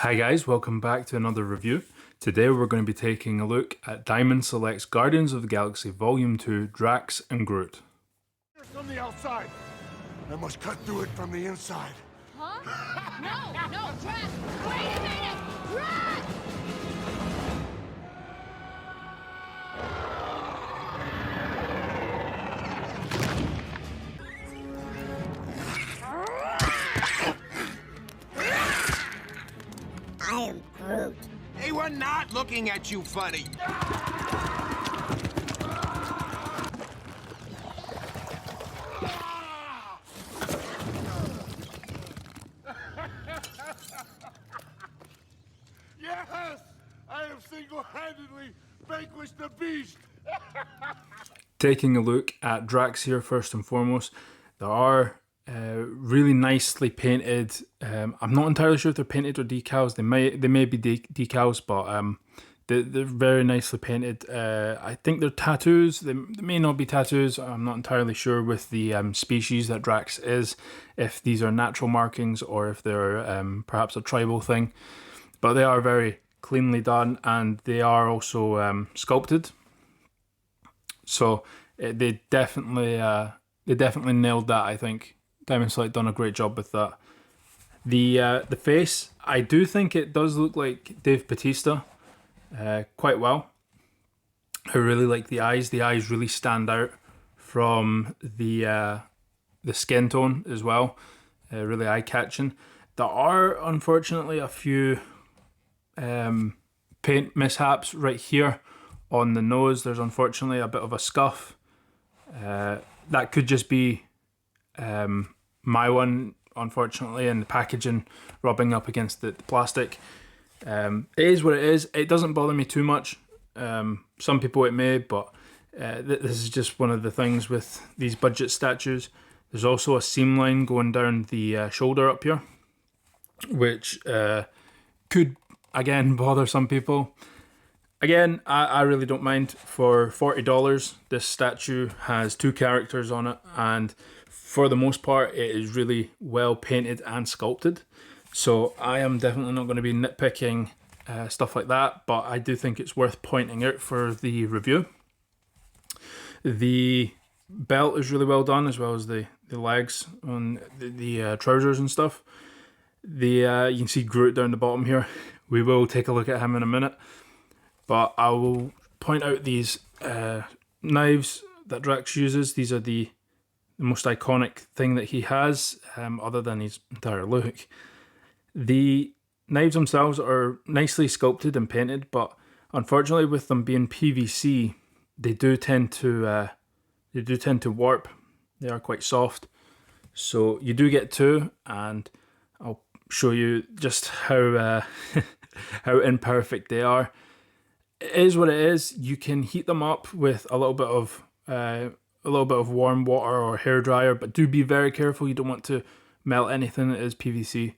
Hi guys, welcome back to another review. Today we're going to be taking a look at Diamond Select's Guardians of the Galaxy Vol. 2 Drax and Groot. From the outside. I must cut through it from the inside. Huh? No, Drax! Wait a minute! Drax! I am Groot. Hey, we're not looking at you funny. Yes! I have single-handedly vanquished the beast! Taking a look at Drax here first and foremost, there are really nicely painted. I'm not entirely sure if they're painted or decals. They may be decals, but they're very nicely painted. I think they're tattoos. They may not be tattoos. I'm not entirely sure with the species that Drax is, if these are natural markings or if they're perhaps a tribal thing. But they are very cleanly done, and they are also sculpted. So they definitely nailed that. I think Diamond Select done a great job with that. The face, I do think it does look like Dave Bautista quite well. I really like the eyes. The eyes really stand out from the skin tone as well. Really eye catching. There are unfortunately a few paint mishaps right here on the nose. There's unfortunately a bit of a scuff. That could just be my one, unfortunately, and the packaging rubbing up against the plastic. It is what it is. It doesn't bother me too much. Some people it may, but this is just one of the things with these budget statues. There's also a seam line going down the shoulder up here, which could, again, bother some people. Again, I really don't mind. For $40, this statue has 2 characters on it, and for the most part, it is really well painted and sculpted. So I am definitely not going to be nitpicking stuff like that, but I do think it's worth pointing out for the review. The belt is really well done, as well as the legs on the trousers and stuff. You can see Groot down the bottom here. We will take a look at him in a minute. But I will point out these knives that Drax uses. These are the most iconic thing that he has, other than his entire look. The knives themselves are nicely sculpted and painted, but unfortunately, with them being PVC, they do tend to warp. They are quite soft, so you do get 2, and I'll show you just how how imperfect they are. It is what it is. You can heat them up with a little bit of warm water or hair dryer, but do be very careful. You don't want to melt anything that is PVC.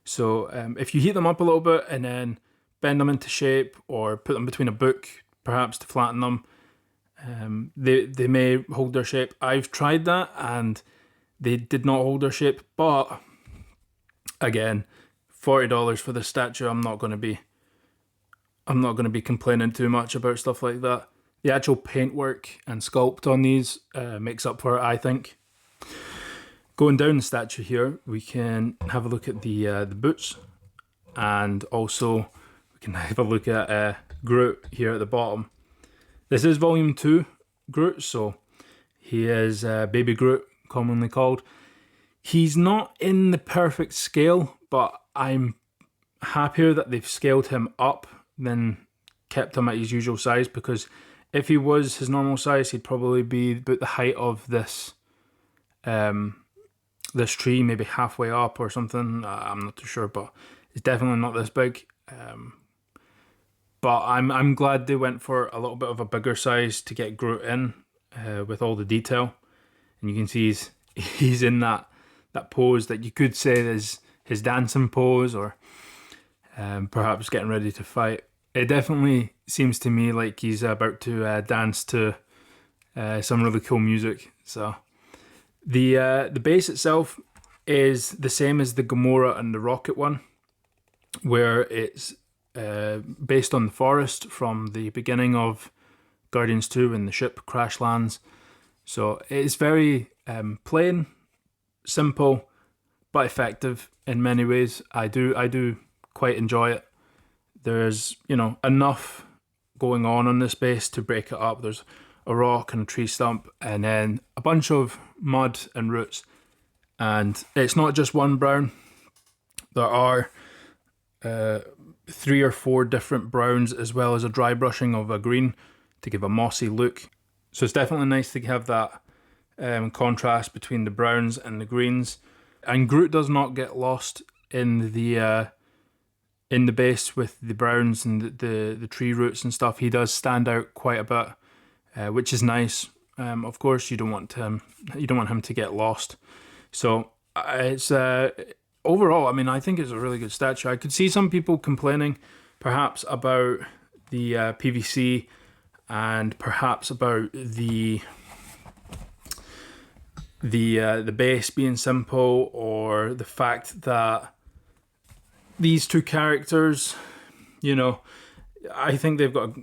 So if you heat them up a little bit and then bend them into shape or put them between a book, perhaps to flatten them, they may hold their shape. I've tried that and they did not hold their shape. But again, $40 for this statue. I'm not going to be complaining too much about stuff like that. The actual paintwork and sculpt on these makes up for it, I think. Going down the statue here, we can have a look at the boots, and also we can have a look at Groot here at the bottom. This is Volume 2 Groot, so he is Baby Groot, commonly called. He's not in the perfect scale, but I'm happier that they've scaled him up than kept him at his usual size, because if he was his normal size, he'd probably be about the height of this this tree, maybe halfway up or something. I'm not too sure, but it's definitely not this big. But I'm glad they went for a little bit of a bigger size to get Groot in with all the detail, and you can see he's in that pose that you could say is his dancing pose, or perhaps getting ready to fight. It definitely seems to me like he's about to dance to some really cool music. So the base itself is the same as the Gamora and the Rocket one. where it's based on the forest from the beginning of Guardians 2 when the ship crash lands. So it's very plain, simple, but effective in many ways. I do quite enjoy it. There's, enough going on this base to break it up. There's a rock and a tree stump, and then a bunch of mud and roots. And it's not just one brown. There are 3 or 4 different browns, as well as a dry brushing of a green to give a mossy look. So it's definitely nice to have that contrast between the browns and the greens. And Groot does not get lost in the base with the browns and the tree roots and stuff. He does stand out quite a bit, which is nice. Of course, you don't want him to get lost. So it's overall, I mean, I think it's a really good statue. I could see some people complaining, perhaps about the PVC and perhaps about the base being simple, or the fact that these two characters, I think they've got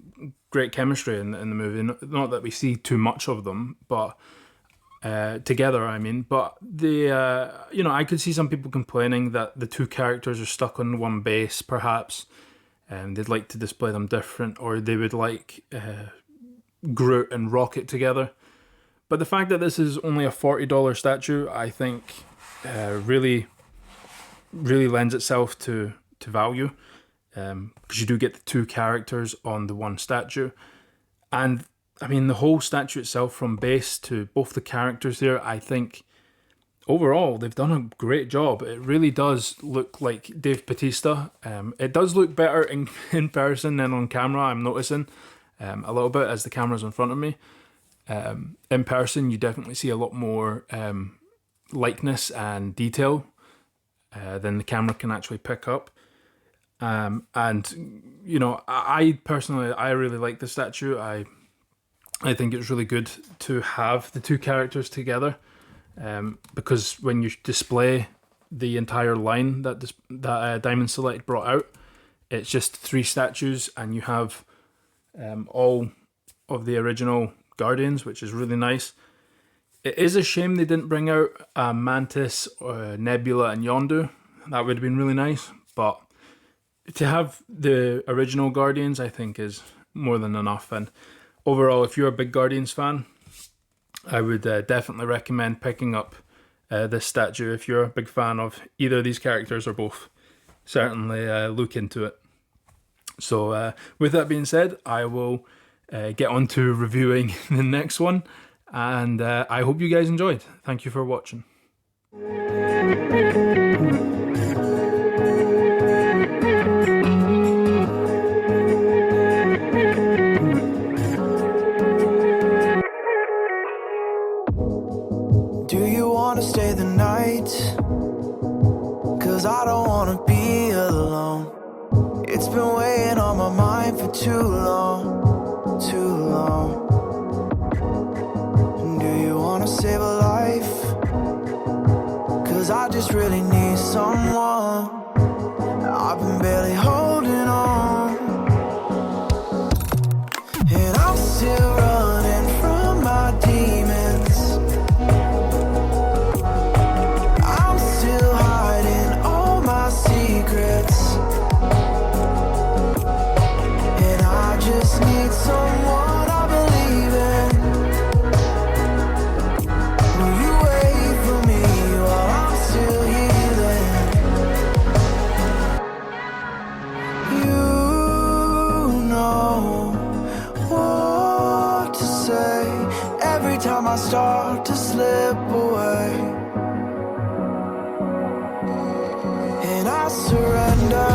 great chemistry in the movie. Not that we see too much of them, but together, I mean. But I could see some people complaining that the two characters are stuck on one base, perhaps, and they'd like to display them different, or they would like Groot and Rocket together. But the fact that this is only a $40 statue, I think, really lends itself to value, because you do get the two characters on the one statue. And I mean, the whole statue itself, from base to both the characters there, I think overall they've done a great job. It really does look like Dave Bautista. It does look better in person than on camera, I'm noticing a little bit as the camera's in front of me. In person, you definitely see a lot more likeness and detail than the camera can actually pick up. And I personally, I really like the statue. I think it's really good to have the two characters together, because when you display the entire line that Diamond Select brought out, it's just 3 statues, and you have all of the original Guardians, which is really nice. It is a shame they didn't bring out Mantis, Nebula, and Yondu. That would have been really nice, but to have the original Guardians, I think, is more than enough. And overall, if you're a big Guardians fan, I would definitely recommend picking up this statue. If you're a big fan of either of these characters or both, certainly look into it. So with that being said, I will get on to reviewing the next one, and I hope you guys enjoyed. Thank you for watching. Do you want to stay the night? 'Cause I don't want to be alone. It's been weighing on my mind for too long. Do you wanna save a life? 'Cause I just really need someone. I've been barely holding on, and I'm still running from my demons. I'm still hiding all my secrets, and I just need someone I believe in. Will you wait for me while I'm still healing? You know what to say every time I start to slip away, and I surrender.